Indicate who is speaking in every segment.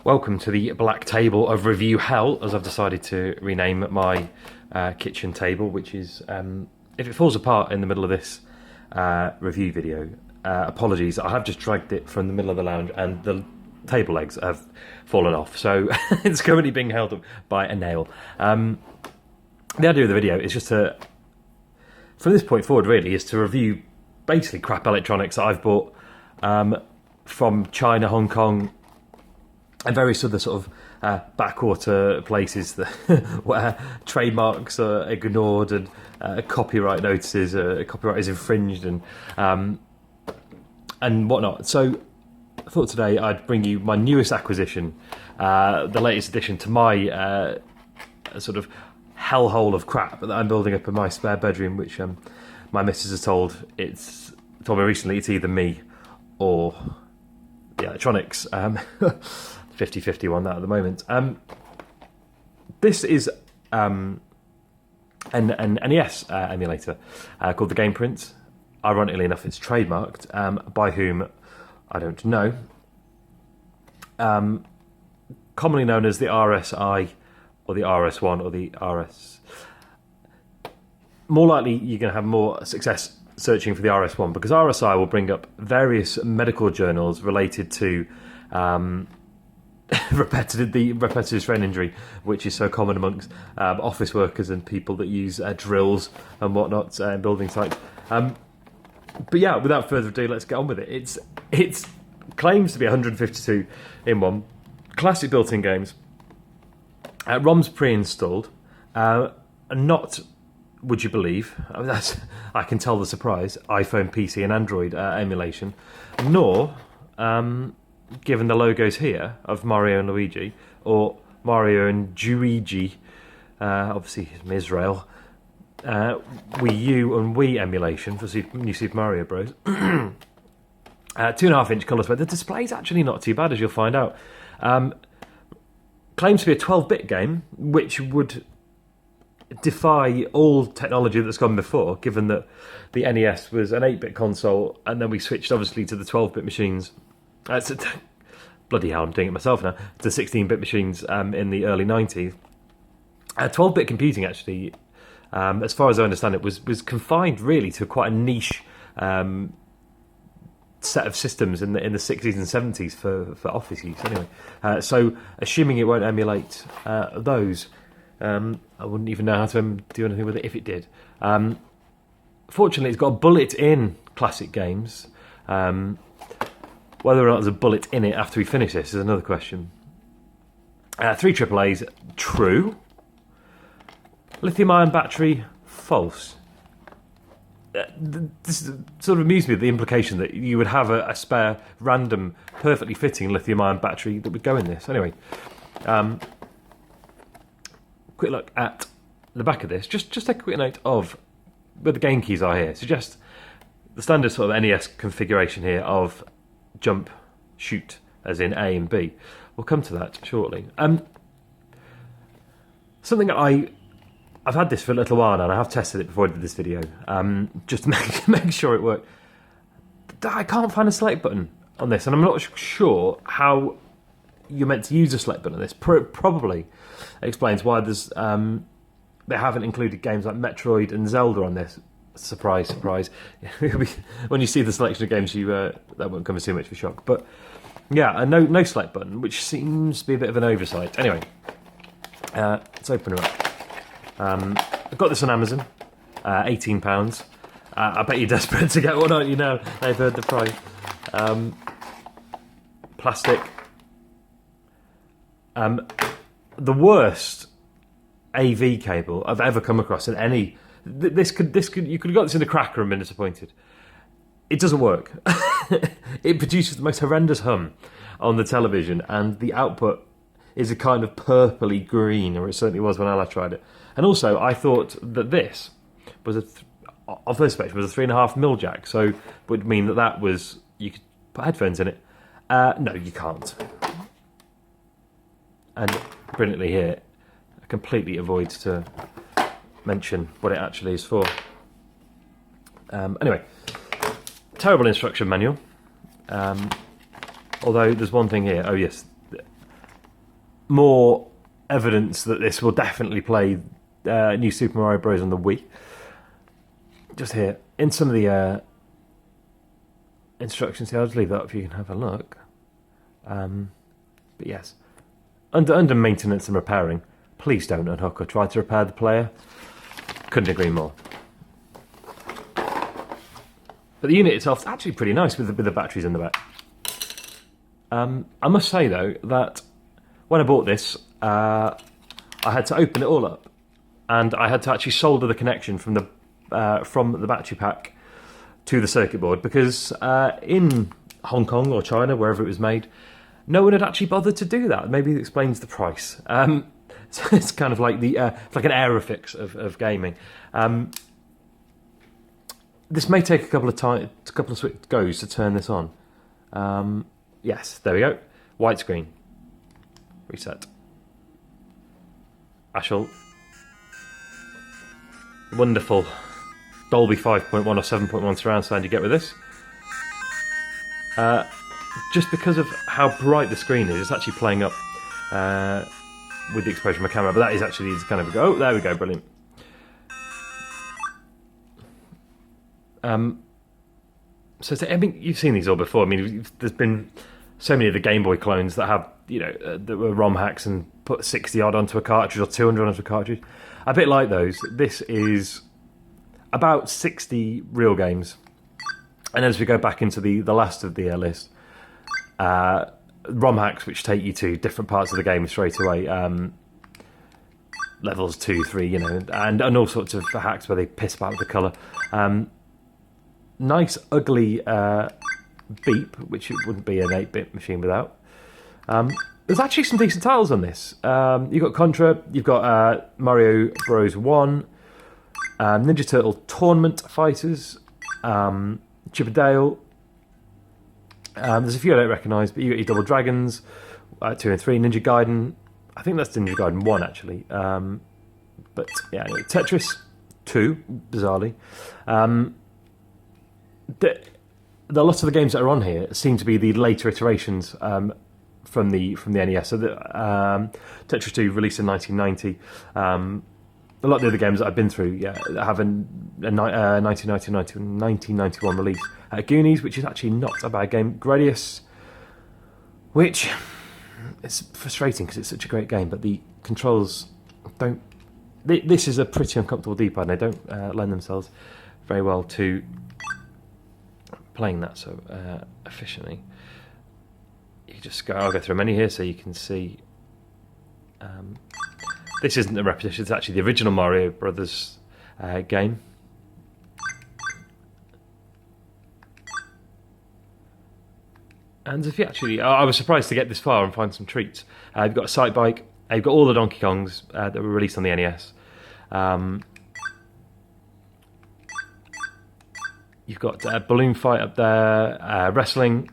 Speaker 1: Welcome to the Black Table of Review Hell, as I've decided to rename my kitchen table, which is, if it falls apart in the middle of this review video, apologies, I have just dragged it from the middle of the lounge and the table legs have fallen off, so it's currently being held up by a nail. The idea of the video is just to, from this point forward really, is to review basically crap electronics that I've bought from China, Hong Kong, and various other sort of backwater places that, where trademarks are ignored and copyright notices, copyright is infringed and whatnot. So I thought today I'd bring you my newest acquisition, the latest addition to my sort of hellhole of crap that I'm building up in my spare bedroom, which my missus has told me recently it's either me or the electronics. 50-50 on that at the moment. This is an NES emulator called the Game Print. Ironically enough, it's trademarked, by whom I don't know. Commonly known as the RSI or the RS1 or the RS. More likely you're going to have more success searching for the RS1 because RSI will bring up various medical journals related to repetitive strain injury, which is so common amongst office workers and people that use drills and whatnot in building sites. But yeah, without further ado, let's get on with it. It's claims to be 152 in one, classic built-in games, ROMs pre-installed, not, would you believe, I can tell the surprise, iPhone, PC and Android emulation, nor given the logos here of Mario and Luigi, or Mario and Luigi, obviously from Israel, Wii U and Wii emulation for New Super Mario Bros. 2.5-inch colour spread. The display's actually not too bad, as you'll find out. Claims to be a 12-bit game, which would defy all technology that's gone before, given that the NES was an 8-bit console, and then we switched obviously to the 12-bit machines. Bloody hell, I'm doing it myself now. To 16-bit machines in the early 90s. 12-bit computing, actually, as far as I understand it, was confined really to quite a niche set of systems in the 60s and 70s for office use. Anyway, so assuming it won't emulate those, I wouldn't even know how to do anything with it if it did. Fortunately, it's got bullet-in classic games. Whether or not there's a bullet in it after we finish this is another question. 3 AAAs, true. Lithium-ion battery, false. This sort of amused me, the implication that you would have a spare, random, perfectly fitting lithium-ion battery that would go in this. Anyway, quick look at the back of this. Just take a quick note of where the game keys are here. Suggest the standard sort of NES configuration here of jump, shoot, as in A and B. We'll come to that shortly. Something I've had this for a little while now, and I have tested it before I did this video, just to make sure it worked. I can't find a select button on this, and I'm not sure how you're meant to use a select button on this. Probably explains why there's they haven't included games like Metroid and Zelda on this. Surprise, surprise. When you see the selection of games, that won't come as too much of a shock. But yeah, no select button, which seems to be a bit of an oversight. Anyway, let's open it up. I got this on Amazon, £18. I bet you're desperate to get one, aren't you now? They've heard the price. Plastic. The worst AV cable I've ever come across in any. This could you could have got this in a cracker and been disappointed. It doesn't work. It produces the most horrendous hum on the television, and the output is a kind of purpley green, or it certainly was when I last tried it. And also, I thought that this was on first spectrum was a 3.5mm jack, so would mean that was you could put headphones in it. No, you can't. And brilliantly here, it completely avoids to mention what it actually is for. Anyway, terrible instruction manual. Although there's one thing here. Oh yes, more evidence that this will definitely play New Super Mario Bros. On the Wii. Just here, in some of the instructions here, I'll just leave that up if you can have a look. But yes, under maintenance and repairing, please don't unhook or try to repair the player. Couldn't agree more. But the unit itself is actually pretty nice with the batteries in the back. I must say though that when I bought this, I had to open it all up, and I had to actually solder the connection from the battery pack to the circuit board, because in Hong Kong or China, wherever it was made, no one had actually bothered to do that. Maybe it explains the price. So it's kind of like it's like an Aerofix of gaming. This may take a couple of switch goes to turn this on. Yes, there we go. White screen. Reset. I shall. Wonderful Dolby 5.1 or 7.1 surround sound you get with this. Just because of how bright the screen is, it's actually playing up with the exposure of my camera, but that is actually kind of oh, there we go, brilliant. So I mean, you've seen these all before. I mean, there's been so many of the Game Boy clones that have, that were ROM hacks and put 60 odd onto a cartridge or 200 onto a cartridge. A bit like those. This is about 60 real games. And as we go back into the last of the list, ROM hacks which take you to different parts of the game straight away. Levels 2, 3, and all sorts of hacks where they piss about with the colour. Nice, ugly beep, which it wouldn't be an 8-bit machine without. There's actually some decent titles on this. You've got Contra, you've got Mario Bros. 1, Ninja Turtle Tournament Fighters, Chip 'n Dale. There's a few I don't recognise, but you got your Double Dragons, 2 and 3, Ninja Gaiden. I think that's Ninja Gaiden 1 actually. But yeah, anyway, Tetris 2, bizarrely. The lot of the games that are on here seem to be the later iterations from the NES. So Tetris 2 released in 1990. A lot of the other games that I've been through, have a 1991 release. Goonies, which is actually not a bad game. Gradius, which is frustrating because it's such a great game, but the controls don't. This is a pretty uncomfortable D-pad, and they don't lend themselves very well to playing that so efficiently. You just go. I'll go through a menu here so you can see. This isn't a repetition. It's actually the original Mario Brothers game. And if you actually, I was surprised to get this far and find some treats. You've got a sight bike. You've got all the Donkey Kongs that were released on the NES. You've got Balloon Fight up there, wrestling.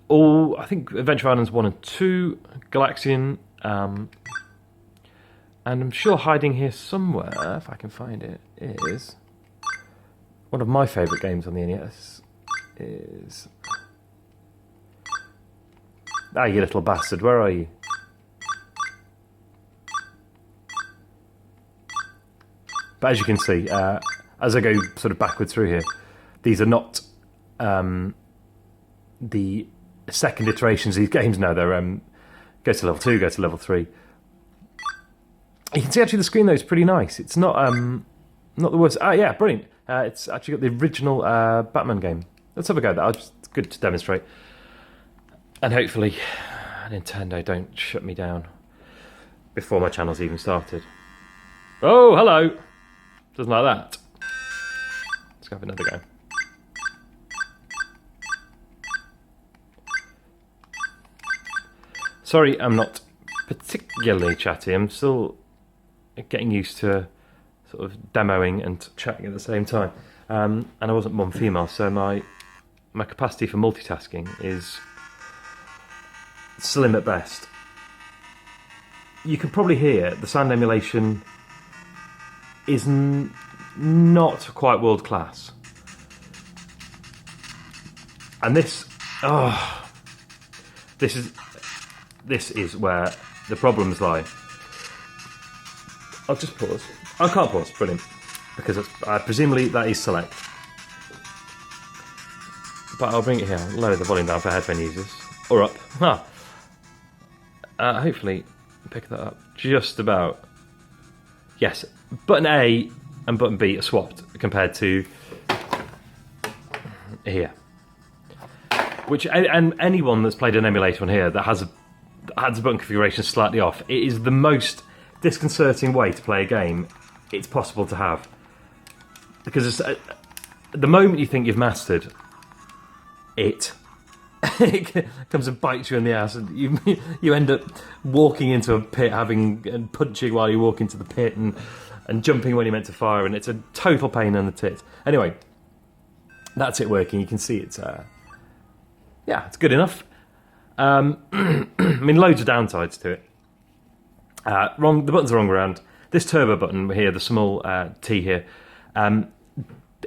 Speaker 1: All, I think, Adventure Islands 1 and 2, Galaxian, and I'm sure hiding here somewhere, if I can find it, is one of my favourite games on the NES. Is you little bastard, where are you? But as you can see, as I go sort of backwards through here, these are not the second iterations of these games now. They're go to level 2, go to level 3. You can see actually the screen though is pretty nice. It's not the worst. Yeah, brilliant. It's actually got the original Batman game. Let's have a go at that. It's good to demonstrate. And hopefully Nintendo don't shut me down before my channel's even started. Oh, hello. Doesn't like that. Let's go have another go. Sorry, I'm not particularly chatty. I'm still getting used to sort of demoing and chatting at the same time. And I wasn't one female, so my capacity for multitasking is slim at best. You can probably hear the sound emulation is not quite world class. And this is this is where the problems lie. I'll just pause. I can't pause, brilliant. Because presumably that is select. But I'll bring it here, I'll lower the volume down for headphone users. Or up. Hopefully pick that up just about. Yes, button A and button B are swapped compared to here. Which, and anyone that's played an emulator on here that has a button configuration slightly off, it is the most disconcerting way to play a game it's possible to have. Because the moment you think you've mastered it comes and bites you in the ass, and you end up walking into a pit, and punching while you walk into the pit, and jumping when you're meant to fire, and it's a total pain in the tit. Anyway, that's it working. You can see it's yeah, it's good enough. I mean, loads of downsides to it. The buttons are wrong around. This turbo button here, the small T here,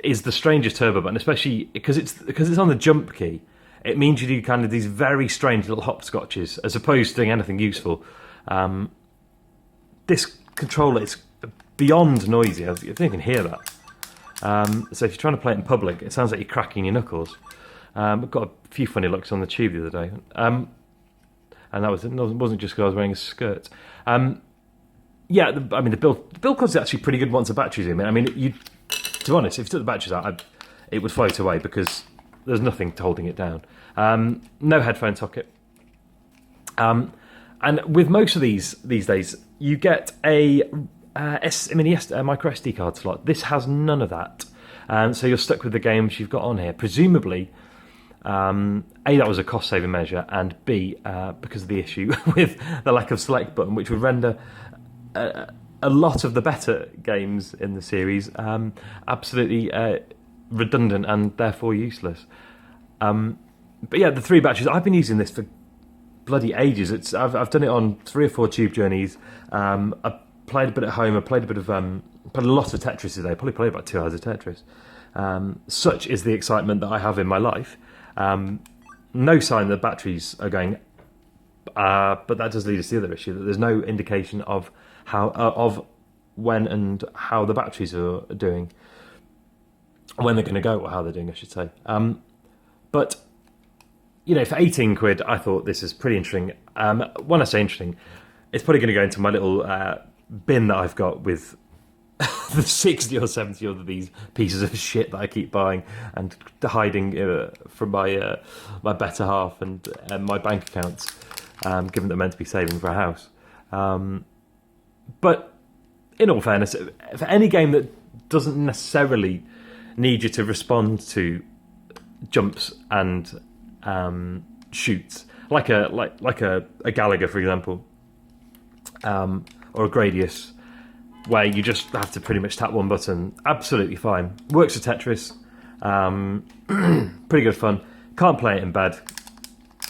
Speaker 1: is the strangest turbo button, especially because it's on the jump key. It means you do kind of these very strange little hopscotches as opposed to doing anything useful. This controller is beyond noisy. I think you can hear that. So if you're trying to play it in public, it sounds like you're cracking your knuckles. I've got a few funny looks on the tube the other day, and that wasn't just because I was wearing a skirt. Yeah, I mean the build quality is actually pretty good once the battery's in. I mean, to be honest, if you took the batteries out, it would float away because there's nothing holding it down. No headphone socket. And with most of these days, you get a micro SD card slot. This has none of that. So you're stuck with the games you've got on here. Presumably, A, that was a cost-saving measure, and B, because of the issue with the lack of select button, which would render a lot of the better games in the series absolutely redundant and therefore useless. But yeah, the 3 batteries, I've been using this for bloody ages. I've done it on 3 or 4 tube journeys. I played a bit at home. I played a lot of Tetris today. Probably played about 2 hours of Tetris. Such is the excitement that I have in my life. No sign that batteries are going, but that does lead us to the other issue, that there's no indication of when and how the batteries are doing, when they're going to go, or how they're doing, I should say. But you know, for 18 quid, I thought this is pretty interesting. When I say interesting, it's probably going to go into my little bin that I've got with the 60 or 70 of these pieces of shit that I keep buying and hiding from my better half and my bank accounts, given that I'm meant to be saving for a house. But in all fairness, for any game that doesn't necessarily need you to respond to jumps and shoots, like a Gallagher, for example, or a Gradius, where you just have to pretty much tap one button, absolutely fine. Works for Tetris, pretty good fun. Can't play it in bed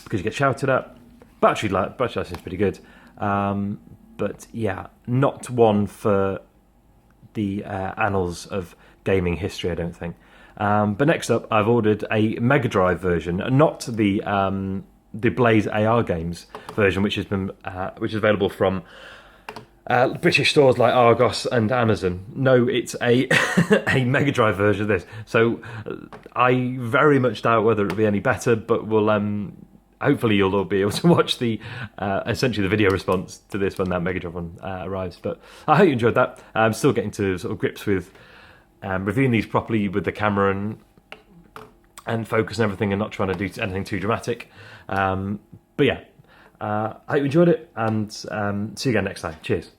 Speaker 1: because you get shouted at. Battery life is pretty good, but yeah, not one for the annals of gaming history, I don't think. But next up, I've ordered a Mega Drive version, not the Blaze AR Games version, which is available from British stores like Argos and Amazon. No, it's a Mega Drive version of this. So I very much doubt whether it'll be any better, but we'll hopefully you'll all be able to watch the essentially the video response to this when that Mega Drive one arrives. But I hope you enjoyed that. I'm still getting to sort of grips with reviewing these properly with the camera and focus and everything, and not trying to do anything too dramatic. But yeah, I hope you enjoyed it, and see you again next time. Cheers.